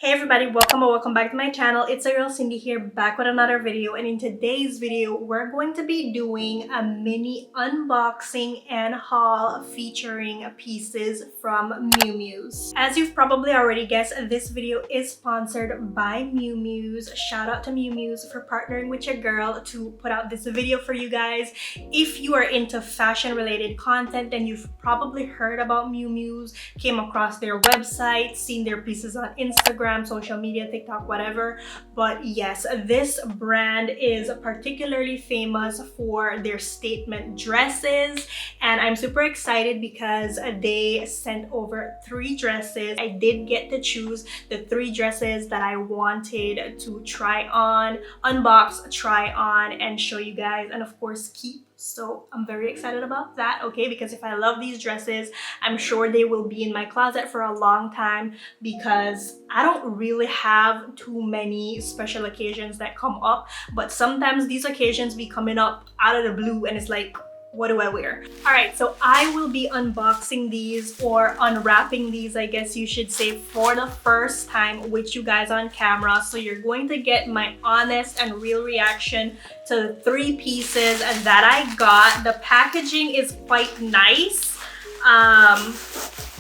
Hey everybody, welcome or welcome back to my channel. It's your girl Cindy here, back with another video, and in today's video we're going to be doing a mini unboxing and haul featuring pieces from Mews. As you've probably already guessed, this video is sponsored by Mews. Shout out to Mews for partnering with your girl to put out this video for you guys. If you are into fashion related content, then you've probably heard about Mews, came across their website, seen their pieces on Instagram, social media, TikTok, whatever. But yes, this brand is particularly famous for their statement dresses, and I'm super excited because they sent over 3 dresses. I did get to choose the 3 dresses that I wanted to try on, unbox, try on, and show you guys, and of course keep. So I'm very excited about that, okay? Because if I love these dresses, I'm sure they will be in my closet for a long time, because I don't really have too many special occasions that come up, but sometimes these occasions be coming up out of the blue and it's like, what do I wear? All right, so I will be unboxing these, or unwrapping these, I guess you should say, for the first time with you guys on camera. So you're going to get my honest and real reaction to the 3 pieces that I got. The packaging is quite nice.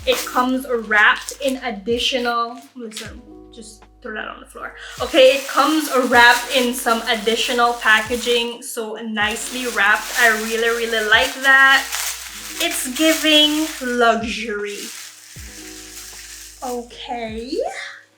It comes wrapped in additional, listen, just throw that on the floor. Okay, it comes wrapped in some additional packaging, so nicely wrapped. I really like that. It's giving luxury.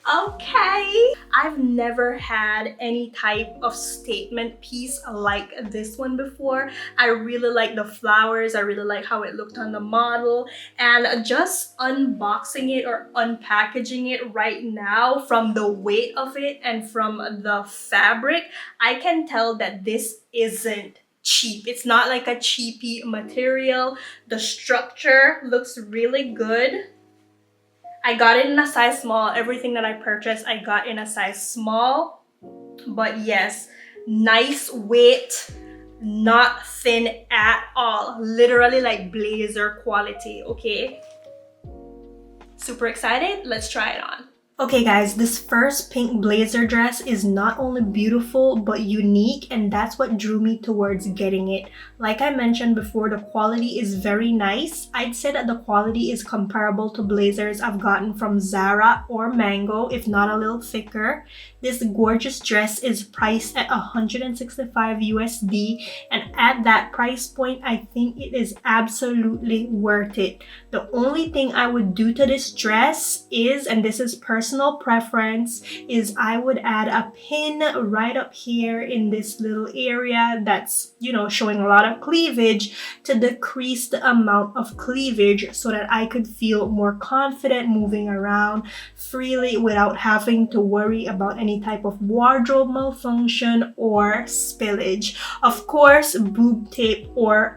Okay, I've never had any type of statement piece like this one before. I really like the flowers. I really like how it looked on the model, and just unboxing it or unpackaging it right now, from the weight of it and from the fabric, I can tell that this isn't cheap. It's not like a cheapy material. The structure looks really good. I got it in a size small. Everything that I purchased, I got in a size small. But yes, nice weight, not thin at all. Literally like blazer quality, okay? Super excited. Let's try it on. Okay guys, this first pink blazer dress is not only beautiful but unique, and that's what drew me towards getting it. Like I mentioned before, the quality is very nice. I'd say that the quality is comparable to blazers I've gotten from Zara or Mango, if not a little thicker. This gorgeous dress is priced at 165 USD, and at that price point, I think it is absolutely worth it. The only thing I would do to this dress is, and this is personal preference, is I would add a pin right up here in this little area that's, you know, showing a lot of cleavage, to decrease the amount of cleavage so that I could feel more confident moving around freely without having to worry about any type of wardrobe malfunction or spillage. Of course, boob tape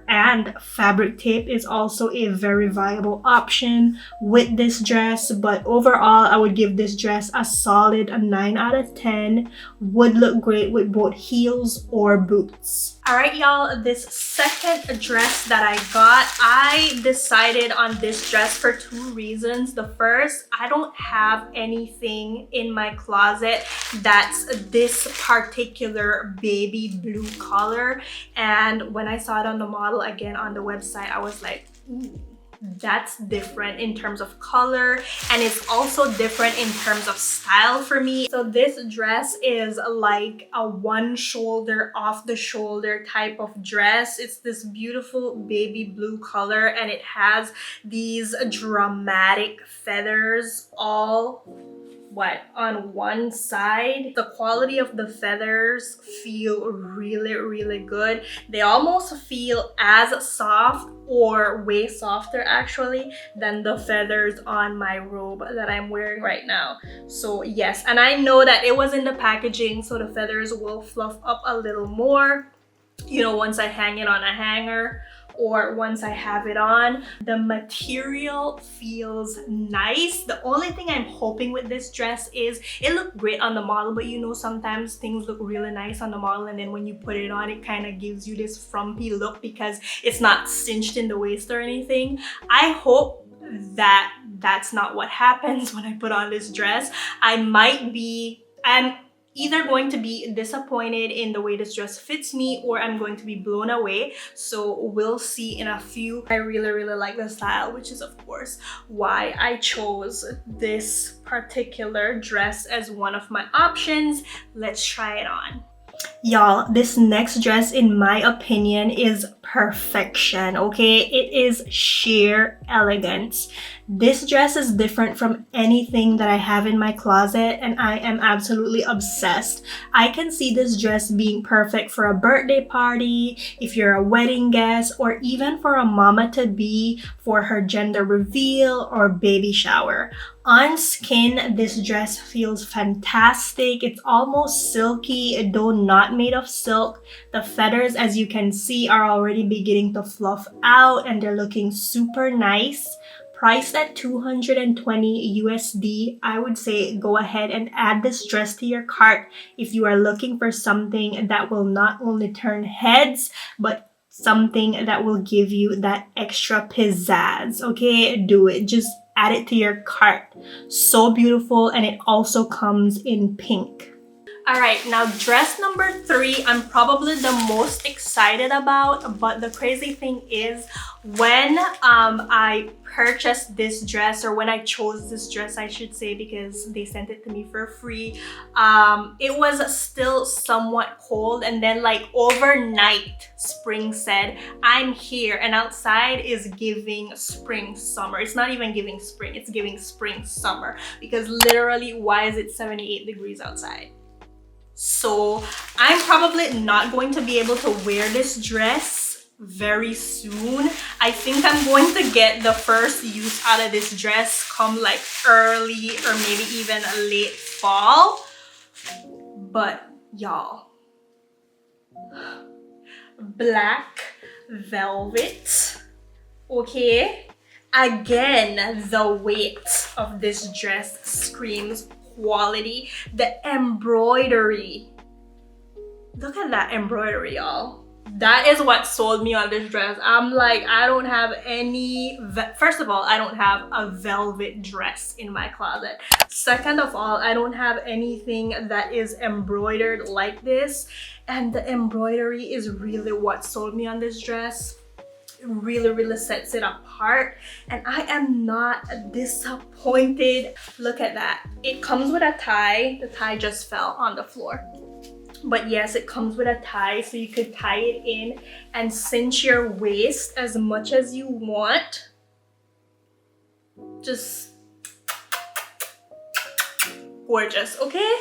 and fabric tape is also a very viable option with this dress, but overall I would give this dress a solid 9 out of 10. Would look great with both heels or boots. Alright y'all, this second dress that I got, I decided on this dress for 2 reasons. The first, I don't have anything in my closet that's this particular baby blue color, and when I saw it on the model, again on the website, I was like, ooh, that's different in terms of color, and it's also different in terms of style for me. So this dress is like a one shoulder, off the shoulder type of dress. It's this beautiful baby blue color, and it has these dramatic feathers all on one side. The quality of the feathers feel really good. They almost feel as soft, or way softer actually, than the feathers on my robe that I'm wearing right now. So yes, and I know that it was in the packaging, so the feathers will fluff up a little more, you know, once I hang it on a hanger or once I have it on. The material feels nice. The only thing I'm hoping with this dress is, it looked great on the model, but you know, sometimes things look really nice on the model and then when you put it on, it kind of gives you this frumpy look because it's not cinched in the waist or anything. I hope that that's not what happens when I put on this dress. I'm either going to be disappointed in the way this dress fits me, or I'm going to be blown away. So we'll see in a few. I really like the style, which is of course why I chose this particular dress as one of my options. Let's try it on. Y'all, this next dress, in my opinion, is perfection, okay? It is sheer elegance. This dress is different from anything that I have in my closet, and I am absolutely obsessed. I can see this dress being perfect for a birthday party, if you're a wedding guest, or even for a mama-to-be for her gender reveal or baby shower. On skin, this dress feels fantastic. It's almost silky, though not made of silk. The feathers, as you can see, are already beginning to fluff out and they're looking super nice. Priced at $220 USD, I would say go ahead and add this dress to your cart if you are looking for something that will not only turn heads, but something that will give you that extra pizzazz. Okay, do it. Just add it to your cart. So beautiful, and it also comes in pink. All right, now dress number 3, I'm probably the most excited about, but the crazy thing is when I purchased this dress, or when I chose this dress, I should say, because they sent it to me for free, it was still somewhat cold, and then like overnight spring said, I'm here, and outside is giving spring summer. It's not even giving spring, it's giving spring summer, because literally, why is it 78 degrees outside? So I'm probably not going to be able to wear this dress very soon. I think I'm going to get the first use out of this dress come like early or maybe even late fall. But y'all, black velvet, okay? Again, the weight of this dress screams quality. The embroidery, look at that embroidery, y'all. That is what sold me on this dress. I'm like, I don't have any, first of all, I don't have a velvet dress in my closet. Second of all, I don't have anything that is embroidered like this, and the embroidery is really what sold me on this dress. Really sets it apart, and I am not disappointed. Look at that. It comes with a tie. The tie just fell on the floor, but yes, it comes with a tie, so you could tie it in and cinch your waist as much as you want. Just gorgeous, okay?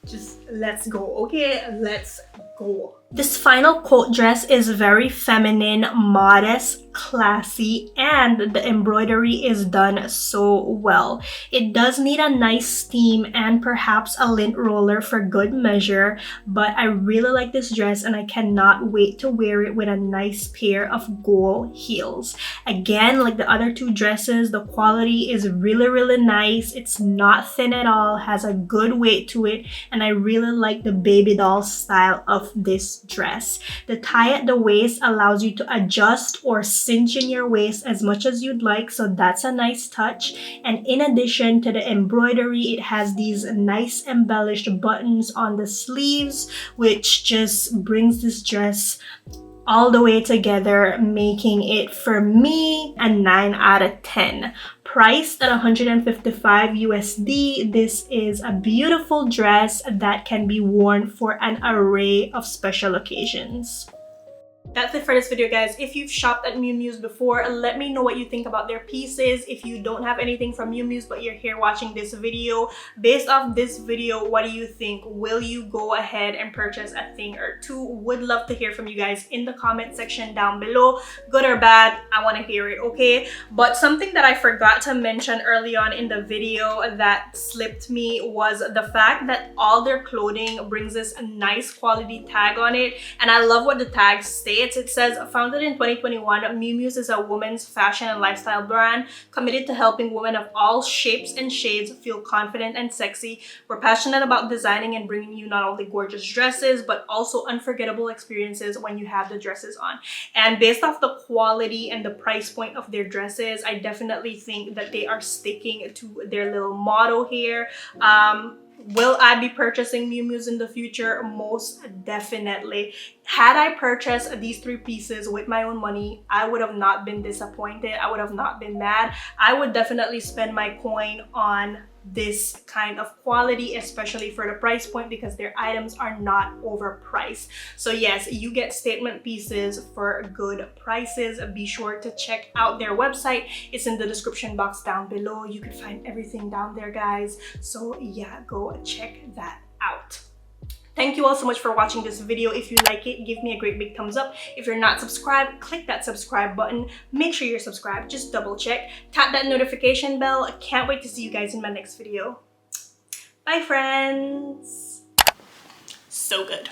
Just let's go, okay? Let's go. This final coat dress is very feminine, modest, classy, and the embroidery is done so well. It does need a nice steam and perhaps a lint roller for good measure, but I really like this dress and I cannot wait to wear it with a nice pair of gold heels. Again, like the other two dresses, the quality is really nice. It's not thin at all, has a good weight to it, and I really like the baby doll style of this dress. The tie at the waist allows you to adjust or cinch in your waist as much as you'd like, so that's a nice touch. And in addition to the embroidery, it has these nice embellished buttons on the sleeves, which just brings this dress all the way together, making it, for me, a 9 out of 10. Priced at $155 USD, this is a beautiful dress that can be worn for an array of special occasions. That's it for this video, guys. If you've shopped at Mews before, let me know what you think about their pieces. If you don't have anything from Mews but you're here watching this video, based off this video, what do you think? Will you go ahead and purchase a thing or two? Would love to hear from you guys in the comment section down below. Good or bad, I want to hear it, okay? But something that I forgot to mention early on in the video that slipped me was the fact that all their clothing brings this a nice quality tag on it, and I love what the tags say. states, it says, founded in 2021, Mews is a women's fashion and lifestyle brand committed to helping women of all shapes and shades feel confident and sexy. We're passionate about designing and bringing you not only gorgeous dresses, but also unforgettable experiences when you have the dresses on. And based off the quality and the price point of their dresses, I definitely think that they are sticking to their little motto here. Will I be purchasing Mews in the future? Most definitely. Had I purchased these 3 pieces with my own money, I would have not been disappointed. I would have not been mad. I would definitely spend my coin on this kind of quality, especially for the price point, because their items are not overpriced. So yes, you get statement pieces for good prices. Be sure to check out their website. It's in the description box down below. You can find everything down there, guys. So yeah, go check that out. Thank you all so much for watching this video. If you like it, give me a great big thumbs up. If you're not subscribed, click that subscribe button. Make sure you're subscribed. Just double check. Tap that notification bell. I can't wait to see you guys in my next video. Bye, friends. So good.